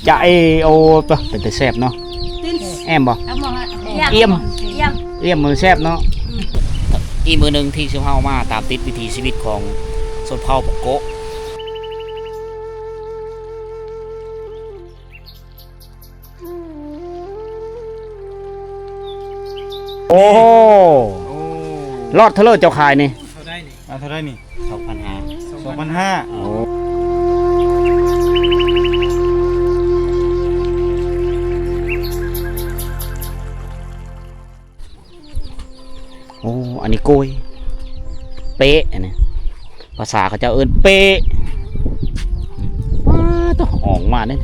จะโอตัวเป็นแต่แซ่บเนาะแอมบ่เอี่ยมมือแซ่บเนาะอีกมือหนึ่งที่ชาวเฮามาตามติดวิถีชีวิตของชนเผ่าปกโกะโอ้รอดเทเลอร์เจ้าขายนี่เท่าได้นี่2,500โอ้โอ้อันนี้โกยเป๊ะอันนี้ภาษาเขาจะเอิ้นเป๊ะต้องออกมาเนี่ย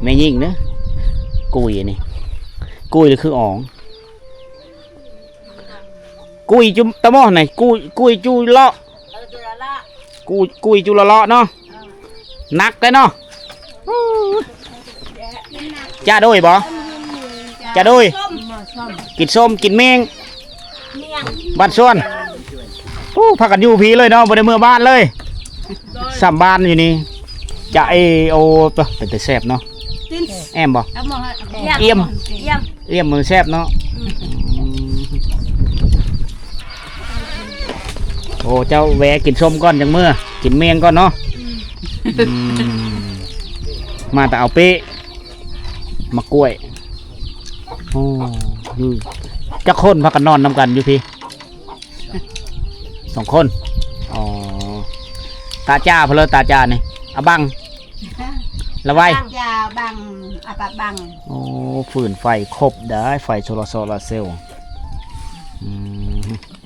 ไม่ยิ่งเนอะกุยนี่กุยหรือคืออ่องกุยจุตะหม้อไหนกุยจุเลาะกุยจุละเลาะเนาะนักเลยเนาะจ้าด้วยบ่จ้าด้วยกินส้มกินเมงบ้านส่วนพากันอยู่พีเลยเนาะบริเมื่อบ้านเลยสามบ้านอยู่นี่จะโอตัวเป็นแต่แซ่บเนาะแอมบ่เอี่ยมมือแซ่บเนาะโอ้เจ้าแวะกินส้มก่อนจังเมื่อกินเมียงก่อนเนาะมาแต่เอาเป๊ะมากล้วยโอ้ยจะคนพักกันนอนนำกันอยู่พี่2 คนอ๋อตาจ้าเพลตาจ้านี่อาบังละไว้จ้าบังอาปะบังโอ้ฝืนไฟครบได้ไฟโซลาร์เซลล์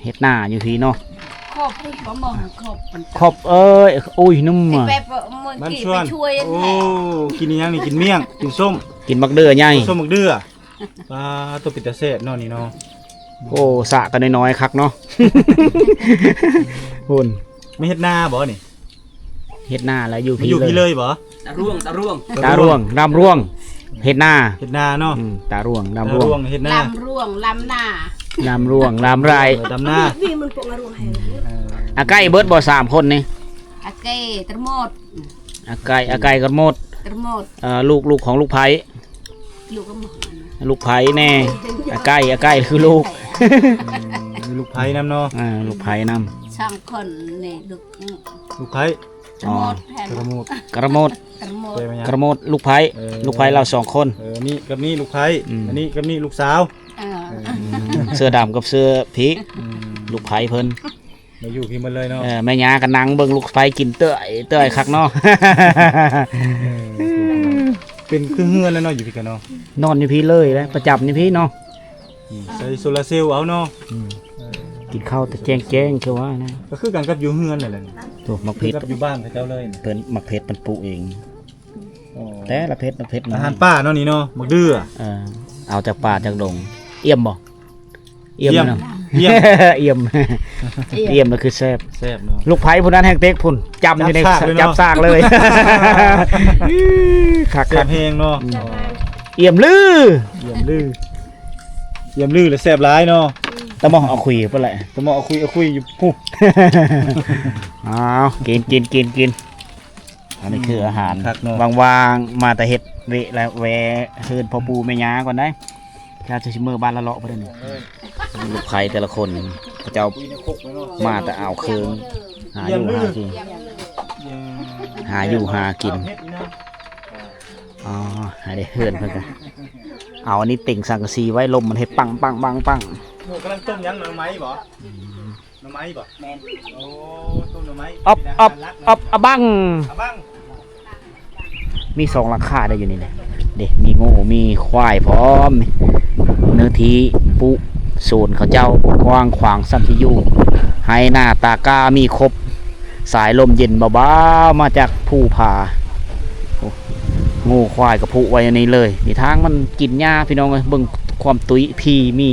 เฮ็ดหน้าอยู่พี่เนาะครบบ่มองครบอุ้ยนุ่มอ่ะบ้านชวนโอ้กินยังนี่กินเมี่ยงกินส้มกินมักเดือใหญ่ส้มมักเดือปลาตัวปิดตาเสดนอนนี่เนาะโอ้สะกันน้อยๆคักเนาะหุ่นไม่เฮ็ดหน้าบ่นี่เฮ็ดหน้าแล้วอยู่พี่เลยบ่ตาร่วงน้ำร่วงเฮ็ดหน้าเนาะตาร่วงน้ำร่วงเฮ็ดหน้าลำร่วงลำหน้าน้ำร่วงน้ำไรดำหน้าอาไก่เบิดบ่3 คนนี่อาไก่ตะหมดอาไก่กระหมดตะหมดลูกของลูกไผ่ลูกไผ่แน่อาไก่คือลูกลูกไผ่น้ำเนาะลูกไผ่น้ำ2 คนนี่ลูกไผ่กระหมดลูกไผ่เรา2 คนนี่กับนี่ลูกไผ่อันนี้กับนี่ลูกสาวเสื้อดำกับเสื้อพีกลูกไผ่เพิ่นมาอยู่พี่มันเลยเนาะแม่ยากันนั่งเบิ่งลูกไผ่กินเตื้อยคักเนาะเป็นเครื่องเฮือนแล้วเนาะอยู่พี่กันเนาะนอนอยู่พี่เลยแล้วประจำอยู่พี่เนาะใส่โซลาเซลล์เอาเนาะกินข้าวแต่แจ้งคือว่านะก็คือกันกับอยู่เฮือนนั่นแหละตัวมักเพชรกับอยู่บ้านเขาเจ้าเลยเพิ่นมักเพชรมันปลูกเองแต่ละเพชรอาหารป่าเนาะนี่เนาะมักดื้อเอาจากป่าจากดงเอี่ยมบ่เอี่ยมมันคือแซ่บเนาะลูกไผ่พุ่นนั้นแห้งเต็กพุ่นจำอยู่ในจับซากเลยคักแห้งเนาะเอี่ยมลือแล้วแซ่บร้ายเนาะตะมองเอาคุยเพื่ออะไรตะมองเอาคุยอยู่ปุ๊บกินอันนี้คืออาหารวางมาแต่เห็ดเวแล้วแวเฮือนพ่อปูแม่ยาก่อนได้ถ้าจะชิมเมอร์บ้านละเลาะไปได้หนึ่งลูกไข่แต่ละคนเขาจะเอามาแต่เอาเคืองหาอยู่หากินหาได้เฮือนเพื่อนกันเอาอันนี้ติ่งสังกะสีไว้ลมมันให้ปังกำลังต้มยังหน่อไม้บ่โอ้ต้มหน่อไม้อบบังมี2 หลังคาได้อยู่นี่เลยเด็กมีงูมีควายพร้อมเนื้อที่ปุโซนเขาเจ้ากว้างขวางสัมพิยูให้หน้าตากามีครบสายลมเย็นเบาๆมาจากภูผางูควายกับผูไว้ในเลยในทางมันกินหญ้าพี่น้องเลยเบิ่งความตุ้ยพีมี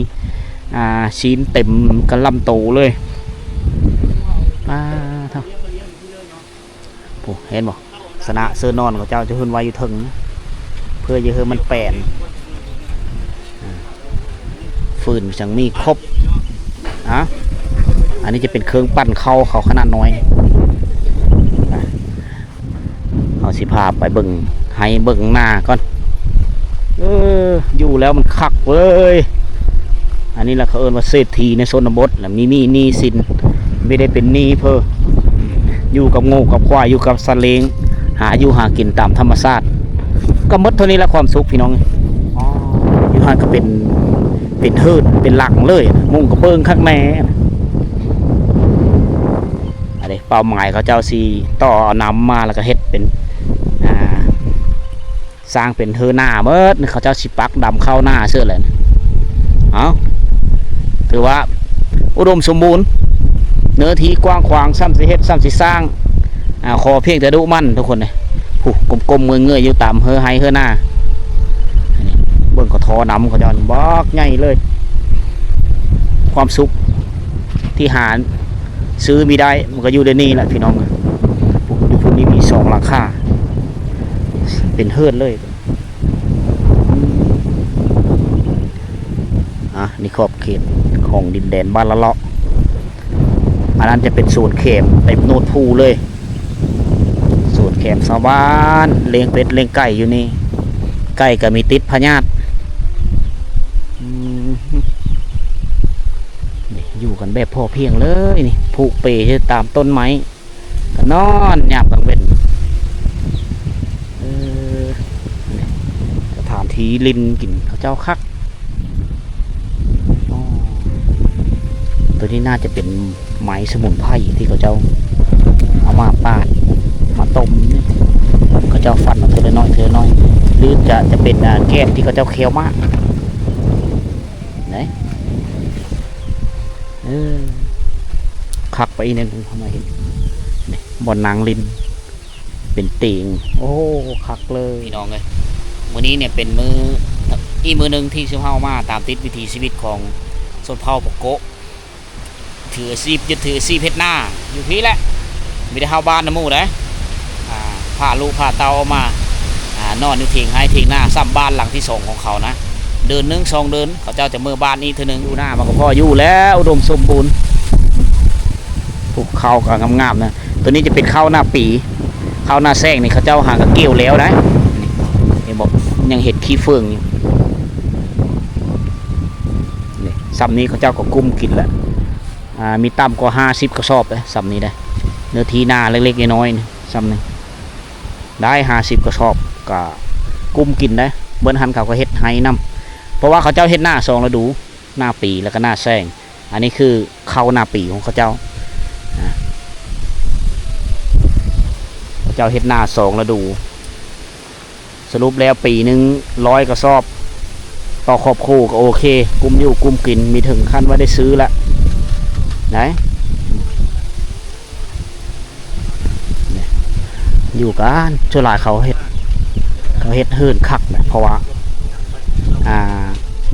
ชิ้นเต็มกระลำโตเลยเท่าเห็นบ่สนะเสื้อนอนของเจ้าจะขึ้นไว้อยู่ถึงเพื่อจะให้มันแปลนฟืนจังมีครบอันนี้จะเป็นเครื่องปั่นเขาขนาดน้อย เอาสิพาไปเบิ่งให้เบิ่งหน้าก่อนอยู่แล้วมันคักเว้ยอันนี้ละเขาเอิ้นว่าเศรษฐีในชนบทแล้วมีหนี้สินไม่ได้เป็นหนี้เพ้ออยู่กับงูกับควายอยู่กับสัตว์เลี้ยงหาอยู่หากินตามธรรมชาติก็หมดเท่านี้ละความสุขพี่น้องอยู่หาก็เป็นเฮิร์ดเป็นหลังเลยมุงกับเบิ้งข้างในอะไรเป้าหมายเขาเจ้าสีต่อเอาน้ำมาแล้วก็เฮ็ดเป็นสร้างเป็นเฮอหน้าเบิดเขาเจ้าสิปักดำเข้าหน้าเสื้อเลยเอาถือว่าอุดมสมบูรณ์เนื้อที่กว้างขวางซ้ำสิเฮ็ดซ้ำสิสร้างขอเพียงแต่ดุมั่นทุกคนเลยกลมๆเงยๆอยู่ตามเฮอไฮเฮอหน้าเบิ่งก็ทอน้ำเขาจะบอกใหญ่เลยความสุขที่หาซื้อมีได้มันก็อยู่ในนี่แหละพี่น้องอยู่พวกนี้มี2หลังคาเป็นเฮิร์ดเลยนี่ขอบเขตของดินแดนบ้านละเลาะอันนั้นจะเป็นศูนย์เข็มเต็มโนดภูเลยศูนย์เข็มชาวบ้านเลี้ยงเป็ดเลี้ยงไก่อยู่นี่ไก่ก็มีติดพญาติอยู่กันแบบพอเพียงเลยนี่ผูกเปยตามต้นไม้ก็นอนหยาบกลางเว้นสถานที่ลินกินเขาเจ้าคักตัวนี้น่าจะเป็นไม้สมุนไพรที่เขาเจ้าเอามาปาดมาต้มเขาเจ้าฟันมาเธอน้อยหรือจะเป็นแก้มที่เขาเจ้าเคี้ยวมากไหนคักไปอีกนิดนึงทำไมเห็นบ่อนนางลินเป็นตีงโอ้คักเลยพี่น้องเลยมื้อนี้เนี่ยเป็นมือหนึ่งที่ชาวเฮามาตามติดวิถีชีวิตของชนเผ่าปกโกถือซีบยึดถือซีเพชรหน้าอยู่พี่แหละไม่ได้เฮาบ้านน้ำมูได้พาลูกพาเตาออกมานอนอยู่เถียงให้เถียงหน้าซ้ำบ้านหลังที่2ของเขานะเดิน2 เดินเขาเจ้าจะเมื่อบ้านนี้เธอหนึ่งอยู่หน้ามันก็พออยู่แล้วอุดมสมบูรณ์ผูกเข้ากับงามๆนะตัวนี้จะเป็นข้าวหน้าปีข้าวหน้าแซงนี่เขาเจ้าหางกับเกี่ยวแล้วนะนี่บอกยังเห็ดขี้เฟืองอยู่นี่ซ้ำนี้เขาเจ้าก็กุ้มกินแล้วมีต่ำกว่า50 กระสอบเลยซ้ำนี้ได้เนื้อที่นาเล็กๆน้อยๆซ้ำนี้ได้50 กระสอบก็กุ้มกินได้เบิ้ลหันเขาก็เฮ็ดไห้น้ำเพราะว่าเขาเจ้าเฮ็ดหน้า2ฤดูหน้าปีแล้วก็หน้าแซงอันนี้คือข้าวหน้าปีของเขาเจ้าเฮ็ดหน้า2ฤดูสรุปแล้วปีนึง100 กระสอบต่อครอบครัวก็โอเคกุ้มอยู่กุ้มกินมีถึงขั้นว่าได้ซื้อละไหนอยู่กันช่วยหลายเขาเฮ็ดเฮิร์นคักนะเพราะว่า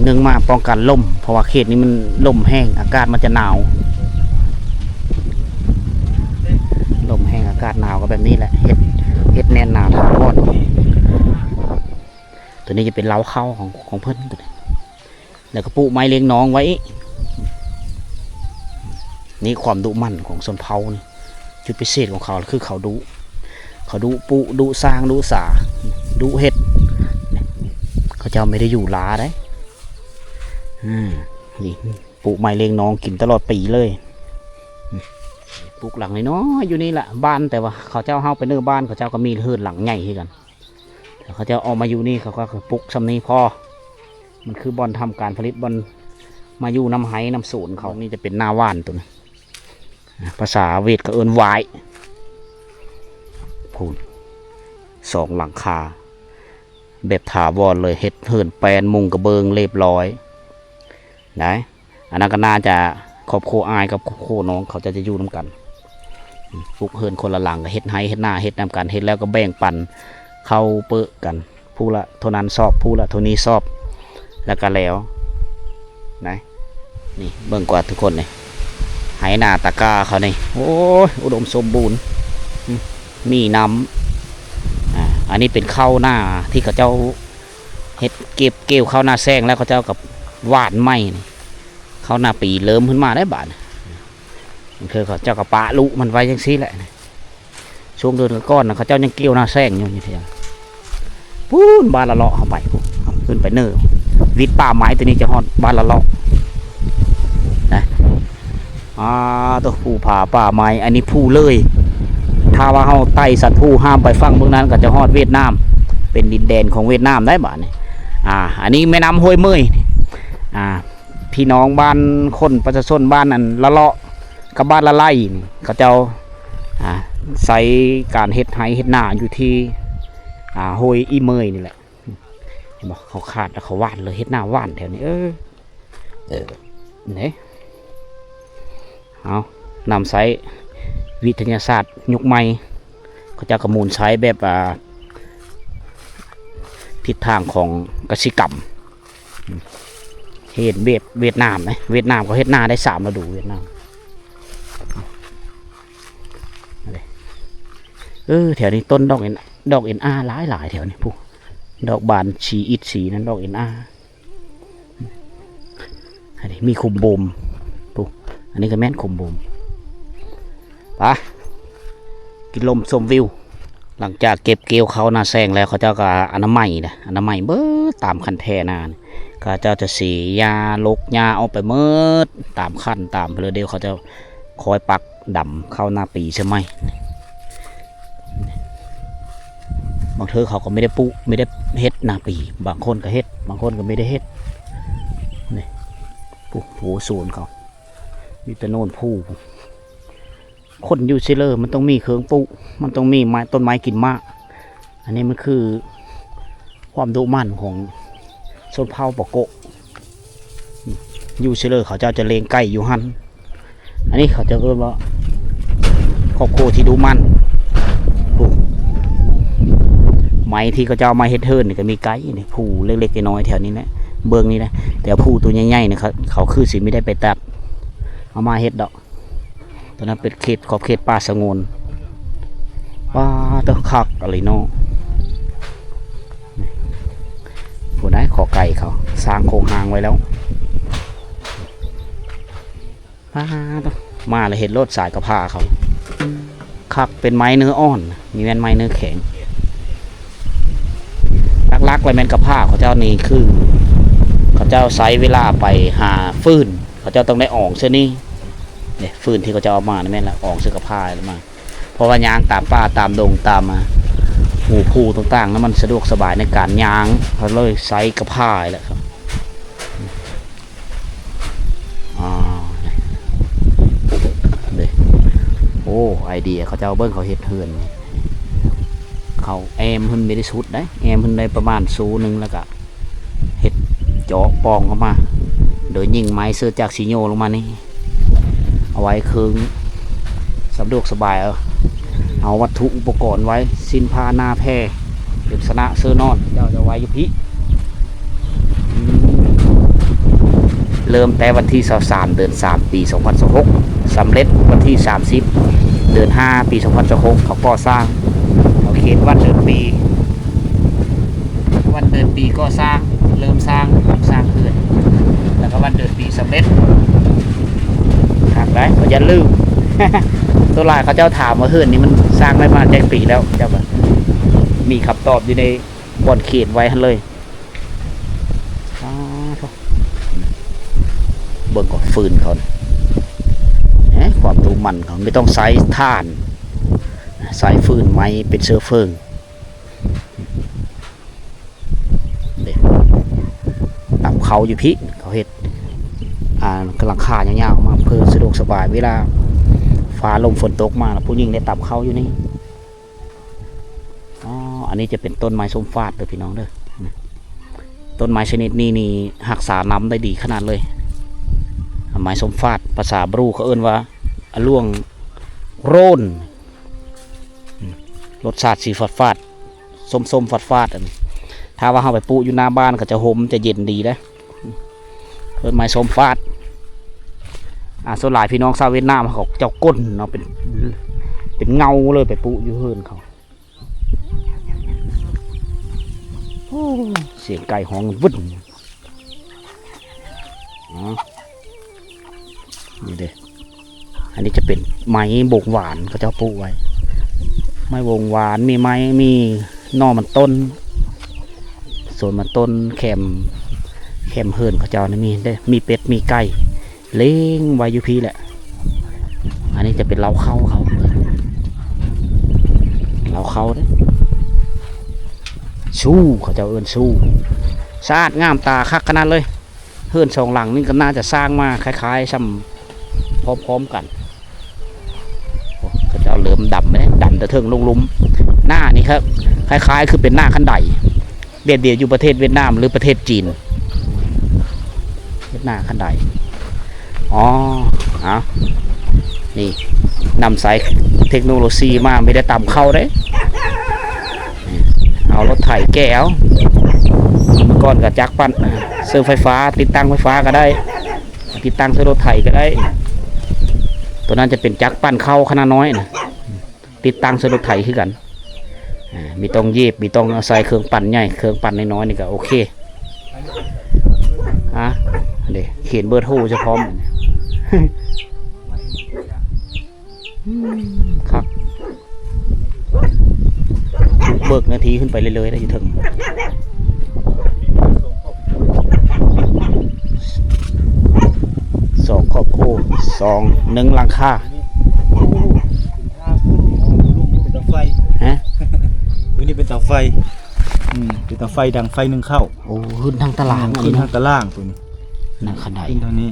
หนึ่งมาป้องกันลมเพราะว่าเขตนี้มันลมแห้งอากาศมันจะหนาวลมแห้งอากาศหนาวก็แบบนี้แหละเฮ็ดแน่นหนาถาวรตัวนี้จะเป็นเล้าเข้าของเพิ่นตัวนี้แล้วก็ปลูกไม้เลี้ยงน้องไว้นี่ความดุมั่นของชนเผ่านี่จุดพิเศษของเขาคือเขาดุปุดุสร้างดุสาดุเฮ็ดเขาเจ้าไม่ได้อยู่ล้าได้นี่ปลูกไม้เลี้ยงน้องกินตลอดปีเลยปลูกหลังน้อยอยู่นี่แหละบ้านแต่ว่าเขาเจ้าเฮาไปเนื้อบ้านเขาเจ้าก็มีเฮือนหลังใหญ่ที่กันแต่เขาเจ้าออกมาอยู่นี่เขาก็ปลูกซ้ำนี้พอมันคือบอลทำการผลิตบอลมาอยู่น้ำไห้น้ำสูนเขานี่จะเป็นหน้าว่านตัวนี้ภาษาเวทก็เอิ้นวายพูน2 หลังคาแบบถาวรเลยเฮ็ดเฮินแปลนมุงกระเบิงเรียบร้อยนะอันนั้นก็น่าจะครอบครัวอายกับครอบครัวน้องเขาจะอยู่น้ำกันปลูกเฮินคนละหลังก็เฮ็ดไห้เฮ็ดหน้าเฮ็ดนำกันเฮ็ดแล้วก็แบ่งปันเข้าเปิดกันผู้ละเท่านั้นสอบผู้ละเท่านี้สอบแล้วก็แล้วนะนี่เบิ่งกว่าทุกคนเลยไหหน้าตะกาเขานี่โอ้ยอุดมสมบูรณ์มีน้ำอันนี้เป็นข้าวหน้าที่เขาเจ้าเฮ็ดเก็บเกี่ยวข้าวหน้าแซงแล้วเขาเจ้ากับหวานไม้นี่ข้าวหน้าปีเริ่มขึ้นมาได้บาทมันคือเขาเจ้ากับปะลุมันไว้ยังซี่แหละ ช่วงเดือนก้อนนะเขาเจ้ายังเกี่ยวหน้าแซงอยู่นี่เพียงพูนบ้านละเลาะเข้าไปขึ้นไปเนอวิดป่าไม้ตัวนี้จะฮอดบ้านละเลาะนะตัวผู้ผ่าป่าไม้อันนี้ผู้เลยถ้าว่าเฮาไต่สัตว์ผู้ห้ามไปฟังเมืองนั้นก็จะฮอดเวียดนามเป็นดินแดนของเวียดนามได้บ้านนี่อันนี้แม่น้ำห้วยเมยพี่น้องบ้านคนประชาชนบ้านนั้นละเลาะกับบ้านละไล่นี่เขาเจ้าใช้การเฮ็ดไห้เฮ็ดนาอยู่ที่ห้วยอีเมยนี่แหละเห็นบ่เขาขาดแล้วเขาว่านเลยเฮ็ดนาว่านแถวนี้เนี่ยเอานำใช้วิทยาศาสตร์ยุคใหม่เขาจะกระมูลใช้แบบทิศทางของกสิกรรมเห็นเวียดนามไหมเวียดนามเขาเฮ็ดนาได้3 ฤดูเวียดนามแถวนี้ต้นดอกเอ็นอาหลายแถวนี้ผู้ดอกบานชีอิดสีนั้นดอกเอ็นอาอันนี้มีคุมโบมผู้อันนี้ก็แม่นคุมโบมไปกินลมชมวิวหลังจากเก็บเกี่ยวเขานาแซงแล้วเขาเจ้าก็อนามัยเบิดตามคันแทนาเขาเจ้าจะสียาลกยาเอาไปเมิดตามขั้นตามเดียวเขาจะคอยปักดำเข้าหน้าปีใช่ไหมบางเธอเขาก็ไม่ได้ไม่ได้เฮ็ดนาปีบางคนก็เฮ็ดบางคนก็ไม่ได้เฮ็ดนี่ปุ๊โหศูนย์เขามีแต่โน่นผู้คนอยู่ซิเลอร์มันต้องมีเครื่องปุ๊มันต้องมีไม้ต้นไม้กินมากอันนี้มันคือความดุมั่นของชนเผ่าปะโกะอยู่ซิเลอร์เขาจะเลงไก่อยู่หันอันนี้เขาจะเรียกว่าครอบครัวที่ดุมั่นไม้ที่เขาจะเอามาเฮ็ดเทิร์นนี่ก็มีไก่นี่ผู้เล็กๆน้อยๆแถวนี้นะเบื้องนี้นะแต่ผู้ตัวใหญ่ๆเนี่ยเขาคือสิไม่ได้ไปตัดเอามาเฮ็ดดอกตอนนั้นเป็นขอบเขตป่าสงวนป่าตะคักอะไรเนาะผู้ได้ขอไก่เขาสร้างโครงหางไว้แล้วมาเลยเห็นรถสายกระพาเขาคักเป็นไม้เนื้ออ่อนมีแม่นไม้เนื้อแข็งลักๆเลยแม่นกระพาเขาเจ้านี่คือเขาเจ้าใช้เวลาไปหาฟืนเขาเจ้าต้องได้อ่องเส้นนี้เนี่ยฟืนที่เขาจะเอามาแม่นละอ่องเสื้อกระพาแล้วมาเพราะว่ายางตามป่าตามดงตามหมู่ภูต่างๆแล้วมันสะดวกสบายในการยางเขาเลยใช้กระพาแหละครับโอ้ไอเดียเขาจะเอาเบิ้งเขาเฮ็ดเฮือนเขาแอมหุ่นไม่ได้สุดได้แอมหุ่นได้ประมาณสูหนึ่งแล้วก็เฮ็ดเจาะปองเข้ามาโดยยิงไม้เสื้อจากสีโยลงมานี่เอาไว้คืนสะดวกสบายเอาวัตถุอุปกรณ์ไว้สินพาหน้าแพร่เด็กสนะเสื้อนอนจะไว้ยุพิเริ่มแต่วันที่23เดือน3ปี2026สำเร็จวันที่30เดือน5ปี2026เขาก่อสร้างเขาเขียนวันเดือนปีก็สร้างเริ่มสร้างเขื่อนแล้วก็วันเดือนปีสำเร็จหักได้ก็อย่าลืม ตัวลายเขาเจ้าถามว่าเฮือนนี้มันสร้างได้มาได้ปีแล้วเจ้าก็มีคำตอบอยู่ในบอนเขียนไว้เลยเบิ่งก่อนฟืนเขาความตูมันเขาไม่ต้องใช้ถ่านใช้ฟืนไม้เป็นเชื้อเพลิงตับเขาอยู่พิเขาเห็ดกำลังข่ายาวๆมาเพื่อสะดวกสบายเวลาฟ้าลมฝนตกมาผู้หญิงได้ตับเขาอยู่นี่อันนี้จะเป็นต้นไม้ส้มฟาดเลยพี่น้องเด้อต้นไม้ชนิดนี้นี่หักษาน้ำได้ดีขนาดเลยไม้ส้มฟาดภาษาบรูเขาเอิ้นว่าล่วงโร่นรสชาติสีฟาดส้มฟาดถ้าว่าเขาไปปลูกอยู่หน้าบ้านก็จะหอมจะเย็นดีนะเอิ้นไม้ส้มฟาดส่วนหลายพี่น้องชาวเวียดนามเขาเจ้าก้นเนาะเป็นเงาเลยไปปลูกอยู่เฮือนเขาเสียงไก่ห้องวุ่นนี่เด้ออันนี้จะเป็นไม้โบกหวานเขาเจ้าปลูกไว้ ไม้วงหวานมีไม้มีหน่อมันต้นส่วนมันต้นแคมเฮิร์นเขาเจ้านี่มีได้มีเป็ดมีไก่เลี้ยงไว้อยู่พี่แหละอันนี้จะเป็นเล้าเข้าเขาเล้าเข้าเด้ชูเขาเจ้าเอิ้นชูสะอาดงามตาคักขนาดเลยเฮิร์นสองหลังนี่ก็น่าจะสร้างมาคล้ายๆซ้ำพร้อมๆกันเขาเจ้าเหลือมดำไหมดำแต่เทิงลงลุมหน้านี่ครับคล้ายๆคือเป็นหน้าขั้นใดเดียวอยู่ประเทศเวียดนามหรือประเทศจีนเวียดนามขั้นใดอ๋อเอานี่นำสายเทคโนโลยีมาไม่ได้ต่ำเข้าได้เอารถไถแก้วเมื่อก่อนกับจักรปั่นเสริมไฟฟ้าติดตั้งไฟฟ้าก็ได้ติดตั้งเสริมรถไถก็ได้ตัวนั้นจะเป็นจักรปั่นเข้าขนาดน้อยนะติดตั้งเสริมรถไถขึ้นกันมีต้องเย็บมีต้องใส่เครื่องปั่นใหญ่เครื่องปั่นน้อยๆนี่ก็โอเคฮะเดี๋ยวเขียนเบอร์โทรจะพร้อมครับเบิกนาทีขึ้นไปเรื่อยๆได้ถึงสองครอบครัว1หลังคาเป็นเตาไฟ ฮะ นี่เป็นเตาไฟเป็นเตาไฟดังไฟ1เข้าโอ้ขึ้นทางตาราง ขึ้นทางตารางตัวนี้ นั่นขนาด ขึ้นทางนี้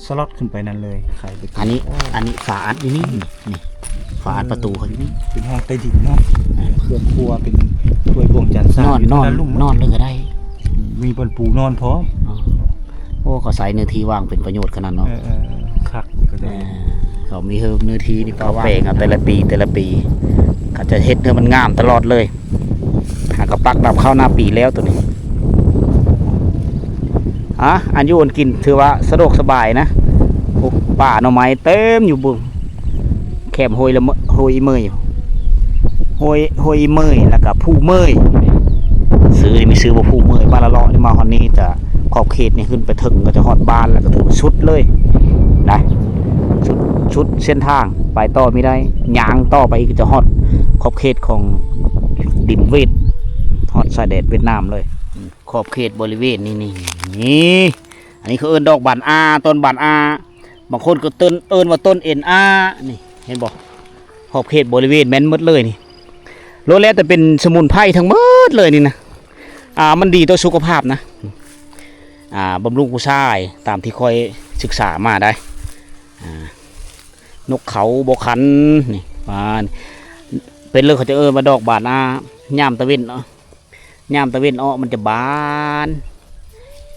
สล็อตขึ้นไปนั่นเลยใครไป อันนี้ฝาอัดอยู่นี่นี่ฝาอัดประตูเขาอยู่นี่ เป็นห้องใต้ดินเนาะเครื่องครัวเป็นถ้วยบวงจันทร์สร้าง นอนเลยก็ได้ มีบนปูนอนพร้อม โอ้เขาใส่เนื้อที่ว่างเป็นประโยชน์ขนาดเนาะ คักก็ได้ เขามีเฮิมเนื้อที่นี่ก็แปลงแต่ละปีเขาจะเฮ็ดให้มันงามตลอดเลยหากระปักดับเข้าหน้าปีแล้วตัวนี้อันยูนกินถือว่าสะดวกสบายนะพวกป่าหน่อไม้เต็มอยู่บุ้งแคมโฮยละโฮยเมยโฮยเมยแล้วก็ผู้เมยซื้อนี่มีซื้อว่าผู้เมยบ้านละล้อนี่มาฮอนนี้จะขอบเขตนี่ขึ้นไปถึงก็จะฮอดบ้านแล้วก็ถือชุดเลยนะชุดเส้นทางไปต่อไม่ได้ยางต่อไปก็จะฮอดขอบเขตของดินเวทฮอดชายแดนเวียดนามเลยขอบเขตบริเวณนี่อันนี้เขาเอิ้นดอกบานอาต้นบานอาบางคนก็ต้นเอิ้นว่าต้นเอ็นอานี่เห็นบอกขอบเขตบริเวณแม่นหมดเลยนี่โลแล้วแต่เป็นสมุนไพรทั้งหมดเลยนี่นะมันดีต่อสุขภาพนะบำรุงผู้ชายตามที่ค่อยศึกษามาได้นกเขาบกขันนี่เป็นเรื่องเขาจะมาดอกบานอาย่ามตะเวนเนาะย่ามตะเวนมันจะบาน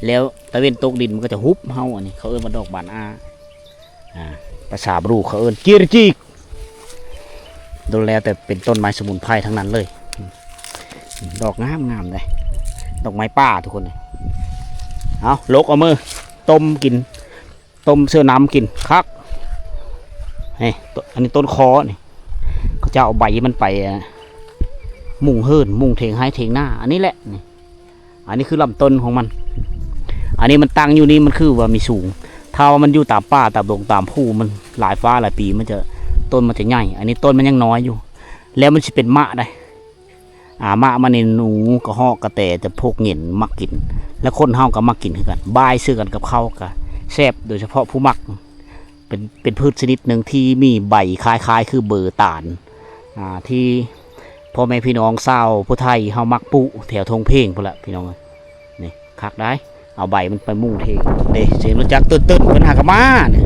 แล้วตะเวนตกดินมันก็จะฮุบเฮาอันนี้เขามาดอกบานอาภาษาบรูเขาจิรจิกดูแล้วแต่เป็นต้นไม้สมุนไพรทั้งนั้นเลยดอกงามเลยดอกไม้ป่าทุกคนเลยเอาลกเอามือต้มกินต้มเสื้อน้ำกินคักอันนี้ต้นคอนี่เขาจะเอาใบมันไปมุ่งเฮิร์นมุ่งเทงให้เทงหน้าอันนี้แหละนี่อันนี้คือลำต้นของมันอันนี้มันตั้งอยู่นี่มันคือว่ามีสูงถ้าว่ามันอยู่ตามป่าตามดงตามผู้มันหลายฟ้าหลายปีมันจะต้นมันจะใหญ่อันนี้ต้นมันยังน้อยอยู่แล้วมันจะเป็นมะได้มะมันในหนูกระหอกกระแตจะพกเงินมักกินแล้วคนเฮาก็มักกินคือกันบายซื้อกันกับข้าวก็แซ่บโดยเฉพาะผู้มักเป็นพืชชนิดหนึ่งที่มีใบคล้ายๆคือเบอร์ตาลที่พ่อแม่พี่น้องชาวผู้ไทยเฮามักปลูกแถวทงเพลงพุ่นละพี่น้องนี่คักได้เอาใบมันไปมุ่งเทงเด้เสียงรถจักรตื่นๆเป็นหากะมาเนี่ย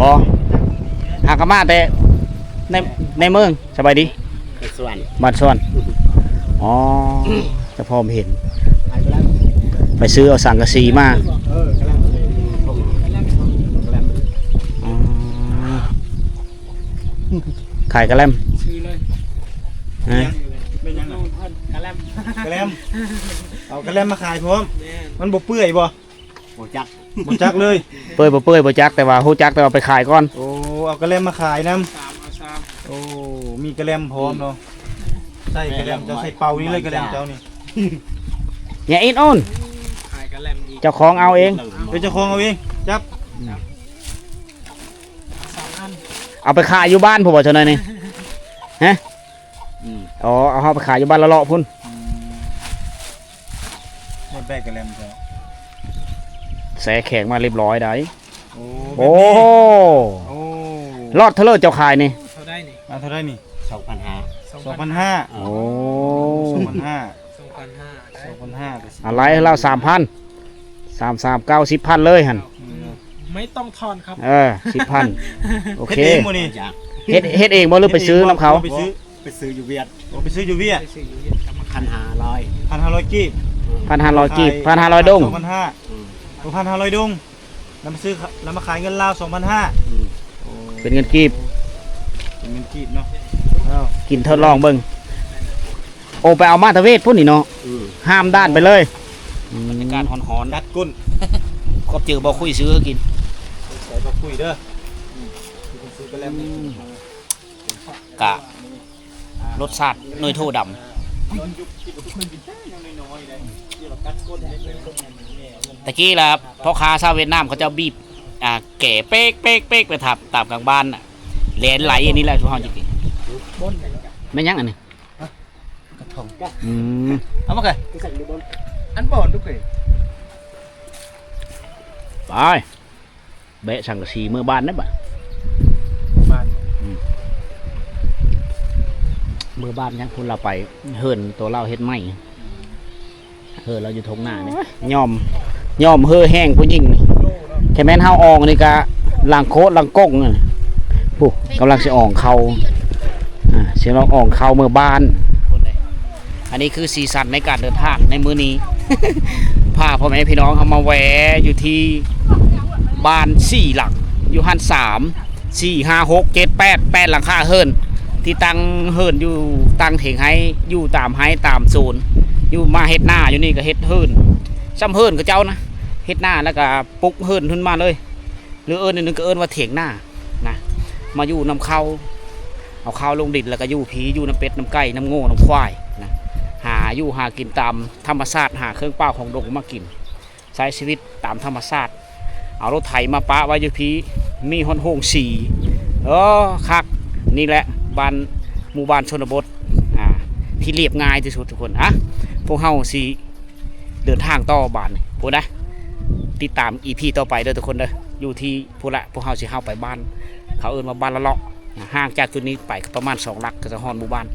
พอหากะมาแต่ในเมืองสบายดีบ้านสวนอ๋อจะพอมเห็นไปซื้อเอาสังกะสีมาขายกระแลมกระแลมเอากระแลมมาขายพร้อมมันบ่เปื่อยบ่จักเลยเปื่อยบ่จักแต่ว่าฮู้จักแต่ว่าไปขายก่อนโอ้เอากระแลมมาขายน้ำโอ้มีกระแลมพร้อมเนาะใส่กระแลมเจ้าใส่เป่านี่เลยกระแลมเจ้านี่อย่าอินอ้นเจ้าของเอาเองเป็นเจ้าของเอาเองจับเอาไปขายอยู่บ้านผมบอกเท่านั้นนี่ ฮะอ๋อเอาเฮาไปขายอยู่บ้านละเลาะพุ่น หมดได้กระแลมจ้ะ แสแข็งมาเรียบร้อยได้ โอ้ โอ้ โอ้ รอดเทเลอร์เจ้าขายนี่ เท่าได้นี่ 2,500 โอ้ 2,500 อะไรเรา3,000 เลยหั่น ไม่ต้องทอนครับ 10,000 โอ เฮ็ด เค เองมื้อนี้ จาก เฮ็ดเองบ่หรือไปซื้อน้ำเขา ไปซื้ออยู่เวียด ไปซื้ออยู่เวียด ไปซื้ออยู่เวียดกรรม 1,500 1,500กีบ 1,500 กีบ 1,500 ดง 2,500 ดงแล้วมาซื้อแล้วมาขายเงินลาว 2,500 เป็นเงินกีบ เป็นเงินกีบเนาะ กินทดลองเบิ่งโอไปเอามาตะเวทพุ่นนี่เนาะห้ามด้านไปเลยบรรยากาศหอน กัดก้น ๆก็เจอบ่คุยซื้อกิน ใส่บ่คุยเด้อซื้อกระแลม กะรสชาติหน่วยโทดำตะกี้ล่ะพ่อค้าชาวเวียดนามเขาจะบีบแก่เป๊กเป๊กเป๊กไปทับตามกลางบ้านน่ะแลนไหลอันนี้แหละทุกห้องจริงๆไม่นยังอันนี้กระทงเอามาเลยอันบ่อนทุกคนไปเบะสังกะสีเมื่อบ้านนั่นบ่ บ้าน เมื่อบ้านยังคุณเราไปเฮิรนตัวเราเฮ็ดไหมเฮิรนเราอยู่ทงหน้าเนี่ยย่อมเฮ่อแห้งผู้หญิงนี่แค่แม่นเฮาอองนี่กะลังโคตรลังก้งนี่ปุ๊กำลังสิอองเขาเสียงร้องอองเขาเมื่อบ้านอันนี้คือสีสันในการเดินทางในมื้อนี้ พาพ่อแม่พี่น้องเขามาแวะอยู่ที่บ้าน4 หลังอยู่หัน3 4 5 6 7 8หลังคาเฮิรนที่ตั้งเฮิรนอยู่ตั้งเถงให้อยู่ตามให้ตามโซนอยู่มาเฮ็ดหน้าอยู่นี่ก็เฮ็ดเฮิรนซ้ำเฮิรนก็เจ้านะเฮ็ดหน้าแล้วก็ปลุกเฮิรนขึ้นมาเลยหรือนึงก็ว่าเถียงหน้านะมาอยู่น้ำเข้าเอาข้าวลงดินแล้วก็อยู่ผีอยู่น้ำเป็ดน้ำไก่น้ำโง่น้ำควายนะหากินตามธรรมชาติหาเครื่องเป้าของดงมากินใช้ชีวิตตามธรรมชาติเอารถไถมาปะไว้อยู่ผีมีห้องโฮงสีคักนี่แหละบ้านหมู่บ้านชนบทที่เรียบง่ายที่สุดทุกคนพวกเฮาสิเดินทางต่อบ้านพูดนะติดตาม EP ต่อไปเด้อทุกคนเด้ออยู่ที่พูดละพวกเฮาสิเข้าไปบ้านเขาเอิ้นว่าบ้านละเลาะห่างจากจุดนี้ไปประมาณ2 ลักก็จะฮอดหมู่บ้าน